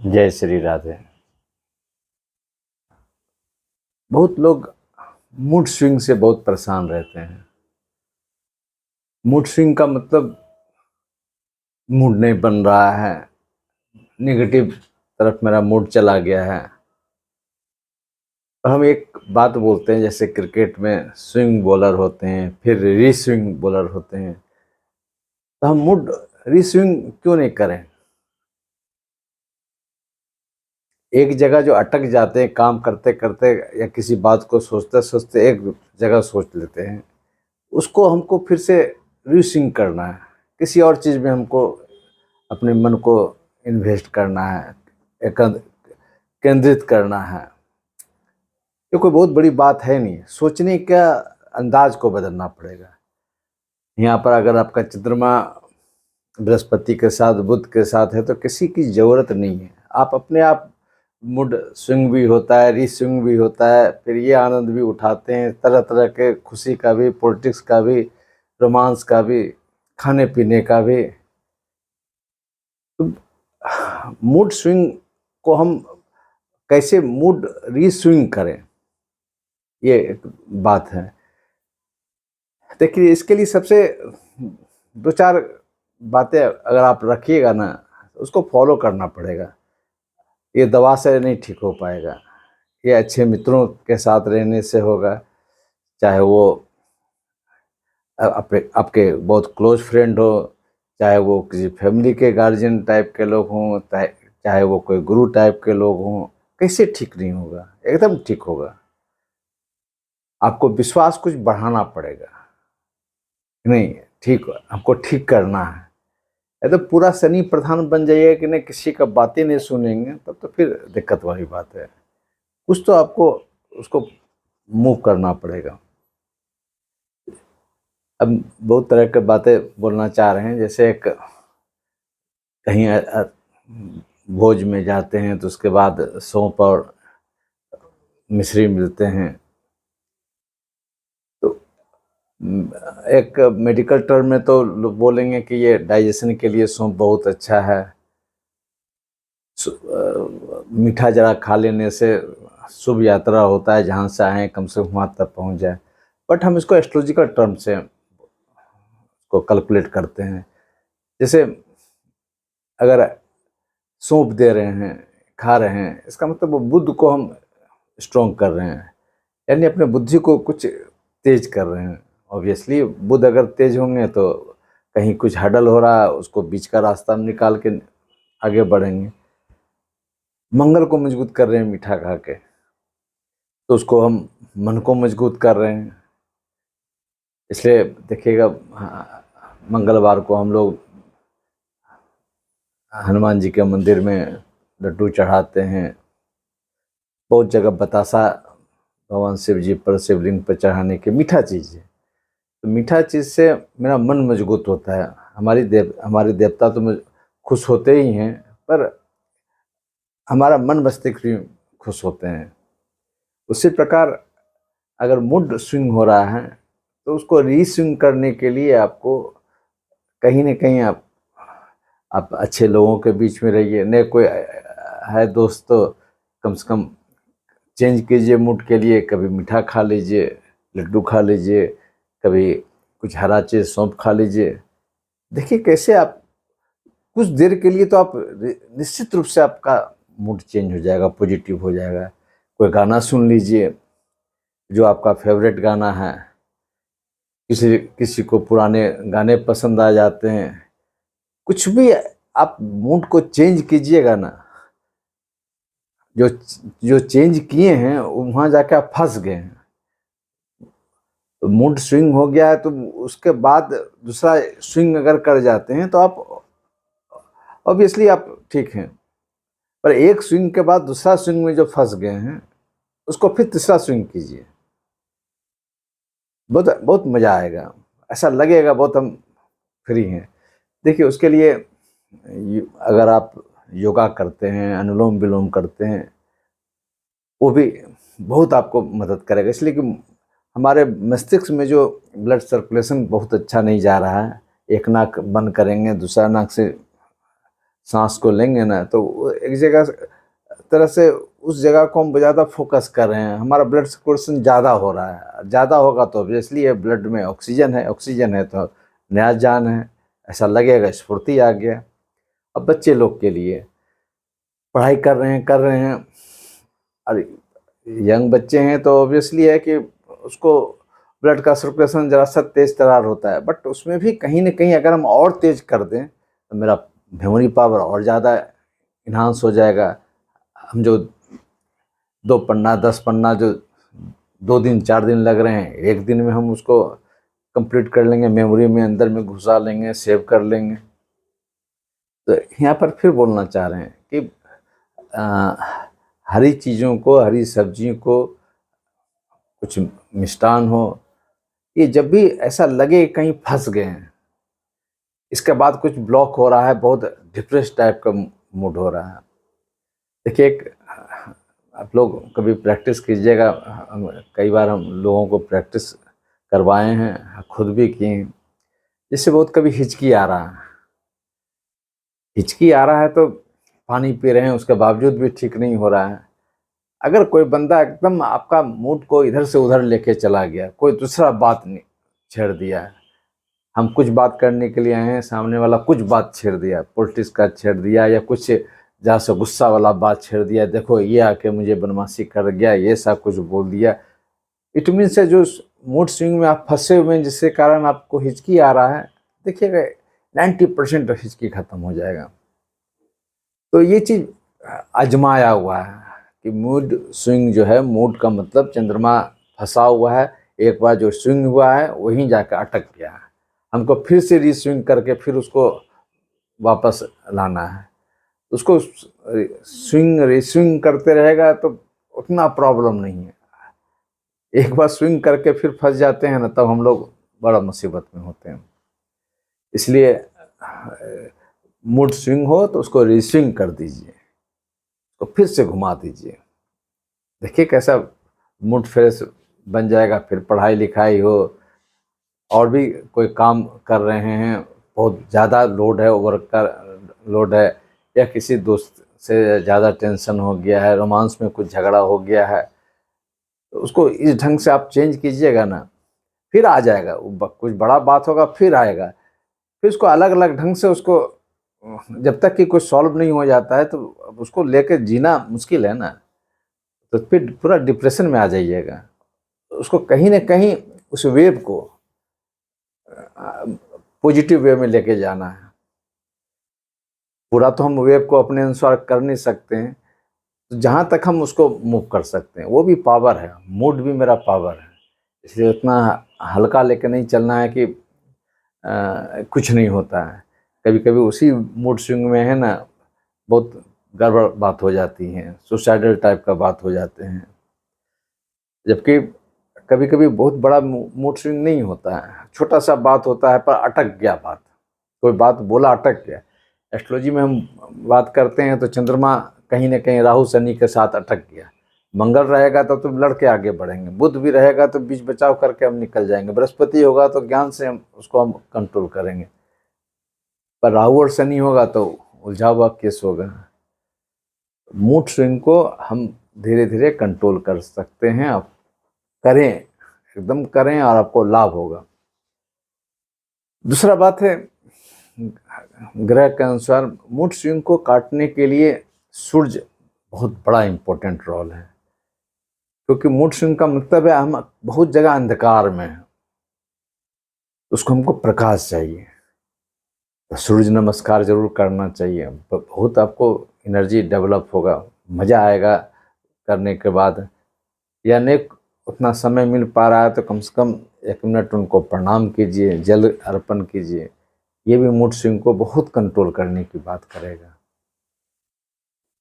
जय श्री राधे। बहुत लोग मूड स्विंग से बहुत परेशान रहते हैं। मूड स्विंग का मतलब मूड नहीं बन रहा है, नेगेटिव तरफ मेरा मूड चला गया है। हम एक बात बोलते हैं, जैसे क्रिकेट में स्विंग बॉलर होते हैं, फिर री स्विंग बॉलर होते हैं। तो हम मूड री स्विंग क्यों नहीं करें? एक जगह जो अटक जाते हैं काम करते करते या किसी बात को सोचते सोचते एक जगह सोच लेते हैं, उसको हमको फिर से रीस्विंग करना है। किसी और चीज़ में हमको अपने मन को इन्वेस्ट करना है, केंद्रित करना है। ये कोई बहुत बड़ी बात है नहीं, सोचने का अंदाज को बदलना पड़ेगा। यहाँ पर अगर आपका चंद्रमा बृहस्पति के साथ बुध के साथ है तो किसी की ज़रूरत नहीं है। आप अपने आप मूड स्विंग भी होता है, री स्विंग भी होता है, फिर ये आनंद भी उठाते हैं तरह तरह के, खुशी का भी, पॉलिटिक्स का भी, रोमांस का भी, खाने पीने का भी। तो मूड स्विंग को हम कैसे मूड री स्विंग करें, ये एक बात है। देखिए, इसके लिए सबसे दो चार बातें अगर आप रखिएगा ना, उसको फॉलो करना पड़ेगा। ये दवा से नहीं ठीक हो पाएगा, ये अच्छे मित्रों के साथ रहने से होगा। चाहे वो आपके आपके बहुत क्लोज फ्रेंड हो, चाहे वो किसी फैमिली के गार्जियन टाइप के लोग हों, चाहे वो कोई गुरु टाइप के लोग हों। कैसे ठीक नहीं होगा? एकदम ठीक होगा। आपको विश्वास कुछ बढ़ाना पड़ेगा। नहीं, ठीक, हमको ठीक करना है। ये तो पूरा शनि प्रधान बन जाइए कि नहीं, किसी का बातें नहीं सुनेंगे, तब तो फिर दिक्कत वाली बात है। कुछ तो आपको उसको मूव करना पड़ेगा। अब बहुत तरह के बातें बोलना चाह रहे हैं, जैसे एक कहीं भोज में जाते हैं तो उसके बाद सौंफ और मिश्री मिलते हैं। तो एक मेडिकल टर्म में तो लोग बोलेंगे कि ये डाइजेशन के लिए सौंफ बहुत अच्छा है। मीठा जरा खा लेने से शुभ यात्रा होता है, जहाँ से आए कम से कम वहाँ तक पहुँच जाए। बट हम इसको एस्ट्रोलॉजिकल टर्म से को कैलकुलेट करते हैं। जैसे अगर सौंप दे रहे हैं, खा रहे हैं, इसका मतलब वो बुद्ध को हम स्ट्रॉन्ग कर रहे हैं, यानी अपने बुद्धि को कुछ तेज कर रहे हैं। ऑब्वियसली बुद्ध अगर तेज होंगे तो कहीं कुछ हडल हो रहा है, उसको बीच का रास्ता निकाल के आगे बढ़ेंगे। मंगल को मजबूत कर रहे हैं मीठा खा के, तो उसको हम मन को मजबूत कर रहे हैं। इसलिए देखिएगा, मंगलवार को हम लोग हनुमान जी के मंदिर में लड्डू चढ़ाते हैं। बहुत जगह बतासा भगवान शिव जी पर, शिवलिंग पर चढ़ाने की मीठा चीज़ है। तो मीठा चीज़ से मेरा मन मजबूत होता है। हमारे देवता तो खुश होते ही हैं, पर हमारा मन मस्तिष्क भी खुश होते हैं। उसी प्रकार अगर मूड स्विंग हो रहा है तो उसको री स्विंग करने के लिए आपको कहीं ना कहीं आप अच्छे लोगों के बीच में रहिए। नहीं कोई है दोस्त तो कम से कम चेंज कीजिए मूड के लिए। कभी मीठा खा लीजिए, लड्डू खा लीजिए, कभी कुछ हरा चीज़ सौंफ खा लीजिए। देखिए कैसे आप कुछ देर के लिए तो आप निश्चित रूप से आपका मूड चेंज हो जाएगा, पॉजिटिव हो जाएगा। कोई गाना सुन लीजिए जो आपका फेवरेट गाना है। किसी किसी को पुराने गाने पसंद आ जाते हैं। कुछ भी आप मूड को चेंज कीजिएगा ना, जो जो चेंज किए हैं वहाँ जाके आप फंस गए हैं। तो मूड स्विंग हो गया है तो उसके बाद दूसरा स्विंग अगर कर जाते हैं तो आप ऑब्वियसली आप ठीक हैं। पर एक स्विंग के बाद दूसरा स्विंग में जो फंस गए हैं उसको फिर तीसरा स्विंग कीजिए। बहुत बहुत मज़ा आएगा, ऐसा लगेगा बहुत हम फ्री हैं। देखिए उसके लिए अगर आप योगा करते हैं, अनुलोम विलोम करते हैं, वो भी बहुत आपको मदद करेगा। इसलिए कि हमारे मस्तिष्क में जो ब्लड सर्कुलेशन बहुत अच्छा नहीं जा रहा है। एक नाक बंद करेंगे, दूसरा नाक से सांस को लेंगे ना तो वो एक जगह तरह से उस जगह को हम ज़्यादा फोकस कर रहे हैं, हमारा ब्लड सर्कुलेशन ज़्यादा हो रहा है, ज़्यादा होगा तो ऑब्वियसली ये ब्लड में ऑक्सीजन है तो नया जान है, ऐसा लगेगा, स्फूर्ति आ गया। अब बच्चे लोग के लिए पढ़ाई कर रहे हैं, अरे यंग बच्चे हैं तो ऑब्वियसली है कि उसको ब्लड का सर्कुलेशन ज़रा सा तेज़ तरार होता है, बट उसमें भी कहीं न कहीं अगर हम और तेज़ कर दें तो मेरा मेमोरी पावर और ज़्यादा इन्हांस हो जाएगा। हम जो 2 पन्ना 10 पन्ना जो 2 दिन 4 दिन लग रहे हैं, 1 दिन में हम उसको कंप्लीट कर लेंगे, मेमोरी में अंदर में घुसा लेंगे, सेव कर लेंगे। तो यहाँ पर फिर बोलना चाह रहे हैं कि अ, हरी चीज़ों को, हरी सब्जियों को, कुछ मिष्टान हो, ये जब भी ऐसा लगे कहीं फँस गए हैं, इसके बाद कुछ ब्लॉक हो रहा है, बहुत डिप्रेस टाइप का मूड हो रहा है। देखिए एक आप लोग कभी प्रैक्टिस कीजिएगा, कई बार हम लोगों को प्रैक्टिस करवाए हैं, खुद भी किए हैं। जैसे बहुत कभी हिचकी आ रहा है तो पानी पी रहे हैं, उसके बावजूद भी ठीक नहीं हो रहा है। अगर कोई बंदा एकदम आपका मूड को इधर से उधर लेके चला गया, कोई दूसरा बात नहीं छेड़ दिया, हम कुछ बात करने के लिए आए हैं, सामने वाला कुछ बात छेड़ दिया, पॉलिटिक्स का छेड़ दिया या कुछ जहाँ से गुस्सा वाला बात छेड़ दिया, देखो ये आके मुझे बदमाशी कर गया, ये सब कुछ बोल दिया, इट मीन से जो मूड स्विंग में आप फंसे हुए हैं जिसके कारण आपको हिचकी आ रहा है, देखिएगा 90% हिचकी खत्म हो जाएगा। तो ये चीज़ आजमाया हुआ है कि मूड स्विंग जो है, मूड का मतलब चंद्रमा फंसा हुआ है, एक बार जो स्विंग हुआ है वहीं जाकर अटक गया है, हमको फिर से रीस्विंग करके फिर उसको वापस लाना है। उसको स्विंग रीस्विंग करते रहेगा तो उतना प्रॉब्लम नहीं है, एक बार स्विंग करके फिर फंस जाते हैं ना, तब हम लोग बड़ा मुसीबत में होते हैं। इसलिए मूड स्विंग हो तो उसको रीस्विंग कर दीजिए, तो फिर से घुमा दीजिए, देखिए कैसा मूड फ्रेश बन जाएगा। फिर पढ़ाई लिखाई हो और भी कोई काम कर रहे हैं, बहुत ज़्यादा लोड है, वर्क का लोड है, या किसी दोस्त से ज़्यादा टेंशन हो गया है, रोमांस में कुछ झगड़ा हो गया है, तो उसको इस ढंग से आप चेंज कीजिएगा ना, फिर आ जाएगा। कुछ बड़ा बात होगा फिर आएगा, फिर उसको अलग अलग ढंग से उसको, जब तक कि कुछ सॉल्व नहीं हो जाता है तो अब उसको लेकर जीना मुश्किल है ना, तो फिर पूरा डिप्रेशन में आ जाइएगा। उसको कहीं ना कहीं उस वेव को पॉजिटिव वे में लेके जाना है। पूरा तो हम वेव को अपने अनुसार कर नहीं सकते हैं, तो जहाँ तक हम उसको मूव कर सकते हैं वो भी पावर है, मूड भी मेरा पावर है, इसलिए उतना हल्का लेके नहीं चलना है कि कुछ नहीं होता है। कभी कभी उसी मूड स्विंग में है ना, बहुत गड़बड़ बात हो जाती है, सुसाइडल टाइप का बात हो जाते हैं, जबकि कभी कभी बहुत बड़ा मूड स्विंग नहीं होता है, छोटा सा बात होता है पर अटक गया बात, कोई बात बोला अटक गया। एस्ट्रोलॉजी में हम बात करते हैं तो चंद्रमा कहीं ना कहीं राहु शनि के साथ अटक गया, मंगल रहेगा तो तुम लड़के आगे बढ़ेंगे, बुध भी रहेगा तो बीच बचाव करके हम निकल जाएंगे, बृहस्पति होगा तो ज्ञान से हम उसको कंट्रोल करेंगे, पर राहु और शनि होगा तो उलझा हुआ केस होगा। मूड स्विंग को हम धीरे धीरे कंट्रोल कर सकते हैं, आप करें, एकदम करें और आपको लाभ होगा। दूसरा बात है, ग्रह के अनुसार मूड स्विंग को काटने के लिए सूर्य बहुत बड़ा इम्पोर्टेंट रोल है, क्योंकि मूड स्विंग का मतलब है हम बहुत जगह अंधकार में हैं, उसको हमको प्रकाश चाहिए, तो सूर्य नमस्कार जरूर करना चाहिए, बहुत आपको एनर्जी डेवलप होगा, मज़ा आएगा करने के बाद। या नहीं उतना समय मिल पा रहा है तो कम से कम 1 मिनट उनको प्रणाम कीजिए, जल अर्पण कीजिए, ये भी मूड स्विंग को बहुत कंट्रोल करने की बात करेगा।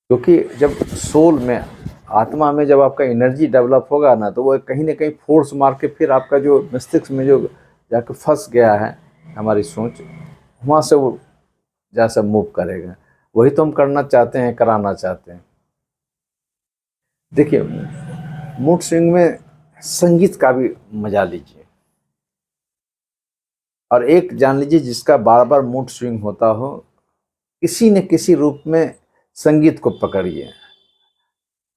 क्योंकि जब सोल में, आत्मा में जब आपका एनर्जी डेवलप होगा ना, तो वो कहीं ना कहीं फोर्स मार के फिर आपका जो मस्तिष्क में जो जाके फंस गया है हमारी सोच, वहाँ से वो जैसा मूव करेगा, वही तो हम करना चाहते हैं, कराना चाहते हैं। देखिए मूड स्विंग में संगीत का भी मजा लीजिए, और एक जान लीजिए जिसका बार बार मूड स्विंग होता हो किसी न किसी रूप में संगीत को पकड़िए।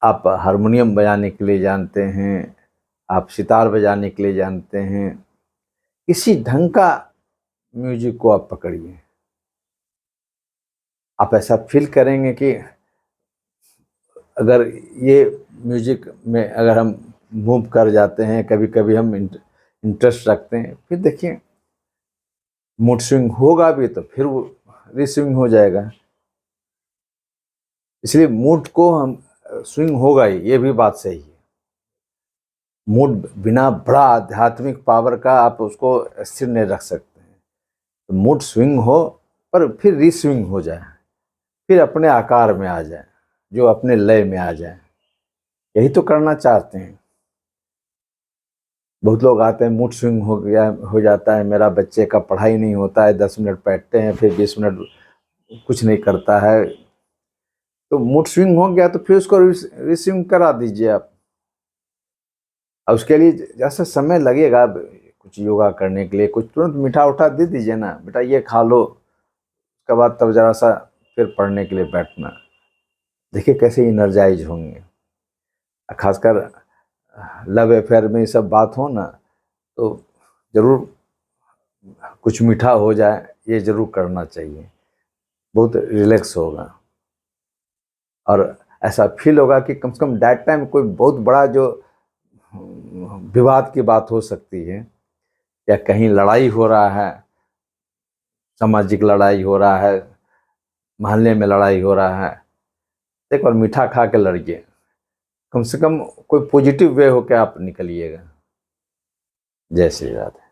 आप हारमोनियम बजाने के लिए जानते हैं, आप सितार बजाने के लिए जानते हैं, किसी ढंग का म्यूजिक को आप पकड़िए। आप ऐसा फील करेंगे कि अगर ये म्यूजिक में अगर हम मूव कर जाते हैं, कभी कभी हम इंटरेस्ट रखते हैं, फिर देखिए मूड स्विंग होगा भी तो फिर वो रिस्विंग हो जाएगा। इसलिए मूड को हम स्विंग होगा ही, ये भी बात सही है। मूड बिना बड़ा आध्यात्मिक पावर का आप उसको स्थिर नहीं रख सकते हैं। तो मूड स्विंग हो पर फिर रिस्विंग हो जाए, फिर अपने आकार में आ जाए, जो अपने लय में आ जाए। यही तो करना चाहते हैं। बहुत लोग आते हैं, मूड स्विंग हो जाता है, मेरा बच्चे का पढ़ाई नहीं होता है, 10 मिनट बैठते हैं फिर 20 मिनट कुछ नहीं करता है। तो मूड स्विंग हो गया तो फिर उसको रिस्विंग करा दीजिए आप। अब उसके लिए जैसा समय लगेगा कुछ योगा करने के लिए, कुछ तुरंत मीठा उठा दे दीजिए ना, बेटा ये खा लो, उसके बाद तब जरा सा फिर पढ़ने के लिए बैठना। देखिए कैसे इनर्जाइज होंगे। खासकर लव अफेयर में ये सब बात हो ना, तो ज़रूर कुछ मीठा हो जाए, ये ज़रूर करना चाहिए। बहुत रिलैक्स होगा और ऐसा फील होगा कि कम से कम दैट टाइम कोई बहुत बड़ा जो विवाद की बात हो सकती है, या कहीं लड़ाई हो रहा है, सामाजिक लड़ाई हो रहा है, मोहल्ले में लड़ाई हो रहा है, एक बार मीठा खा के लड़िए। कम से कम कोई पॉजिटिव वे होकर आप निकलिएगा। जय श्री राधे।